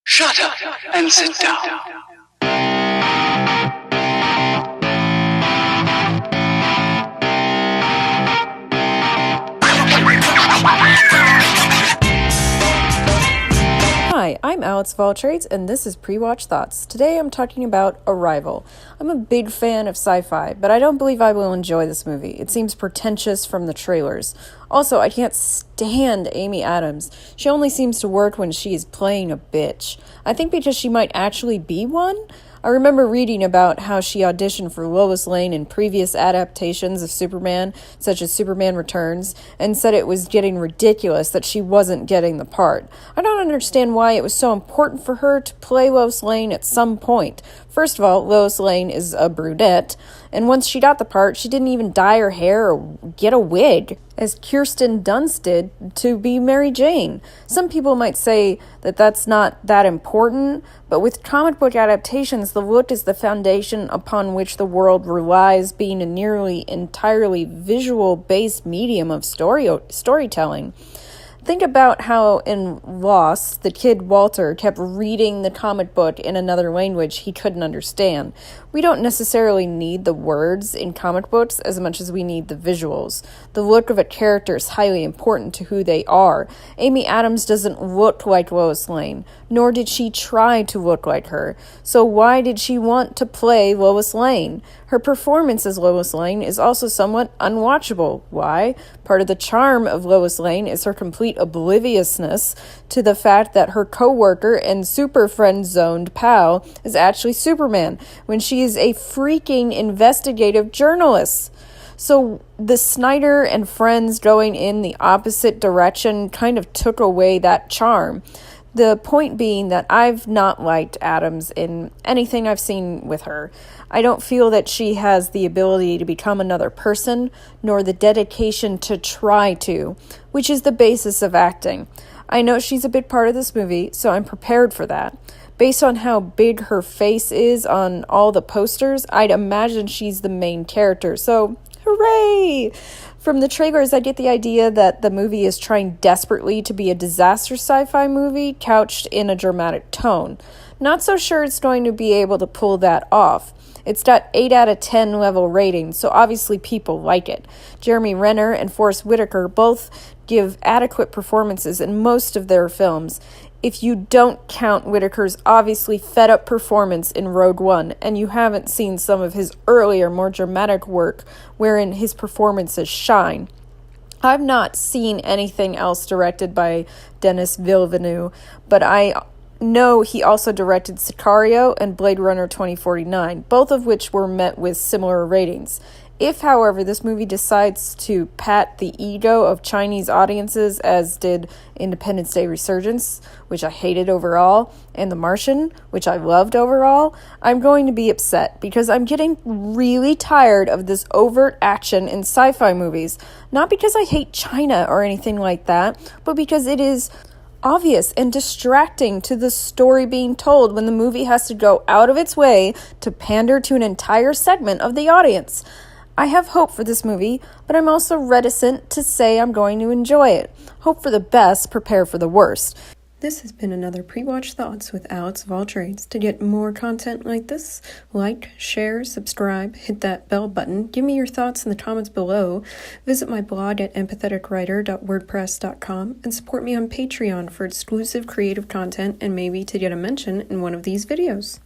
Shut up and sit down. Hi, I'm AlexofAllTrades, and this is PreWatch Thoughts. Today I'm talking about Arrival. I'm a big fan of sci-fi, but I don't believe I will enjoy this movie. It seems pretentious from the trailers. Also, I can't stand Amy Adams. She only seems to work when she is playing a bitch. I think because she might actually be one? I remember reading about how she auditioned for Lois Lane in previous adaptations of Superman, such as Superman Returns, and said it was getting ridiculous that she wasn't getting the part. I don't understand why it was so important for her to play Lois Lane at some point. First of all, Lois Lane is a brunette, and once she got the part, she didn't even dye her hair or get a wig, as Kirsten Dunst did to be Mary Jane. Some people might say that that's not that important, but with comic book adaptations, the look is the foundation upon which the world relies, being a nearly entirely visual-based medium of storytelling. Think about how in Lost, the kid Walter kept reading the comic book in another language he couldn't understand. We don't necessarily need the words in comic books as much as we need the visuals. The look of a character is highly important to who they are. Amy Adams doesn't look like Lois Lane, nor did she try to look like her. So why did she want to play Lois Lane? Her performance as Lois Lane is also somewhat unwatchable. Why? Part of the charm of Lois Lane is her complete obliviousness to the fact that her co-worker and super friend-zoned pal is actually Superman, when she is a freaking investigative journalist. So the Snyder and friends going in the opposite direction kind of took away that charm. The point being that I've not liked Adams in anything I've seen with her. I don't feel that she has the ability to become another person, nor the dedication to try to, which is the basis of acting. I know she's a big part of this movie, so I'm prepared for that. Based on how big her face is on all the posters, I'd imagine she's the main character, so hooray! From the trailers, I get the idea that the movie is trying desperately to be a disaster sci-fi movie couched in a dramatic tone. Not so sure it's going to be able to pull that off. It's got 8 out of 10 level ratings, so obviously people like it. Jeremy Renner and Forest Whitaker both give adequate performances in most of their films, if you don't count Whitaker's obviously fed-up performance in Rogue One, and you haven't seen some of his earlier, more dramatic work wherein his performances shine. I've not seen anything else directed by Denis Villeneuve, but I know he also directed Sicario and Blade Runner 2049, both of which were met with similar ratings. If, however, this movie decides to pat the ego of Chinese audiences, as did Independence Day Resurgence, which I hated overall, and The Martian, which I loved overall, I'm going to be upset because I'm getting really tired of this overt action in sci-fi movies. Not because I hate China or anything like that, but because it is obvious and distracting to the story being told when the movie has to go out of its way to pander to an entire segment of the audience. I have hope for this movie, but I'm also reticent to say I'm going to enjoy it. Hope for the best, prepare for the worst. This has been another Pre-Watch Thoughts with AlexofAllTrades. To get more content like this, like, share, subscribe, hit that bell button, give me your thoughts in the comments below, visit my blog at empatheticwriter.wordpress.com, and support me on Patreon for exclusive creative content and maybe to get a mention in one of these videos.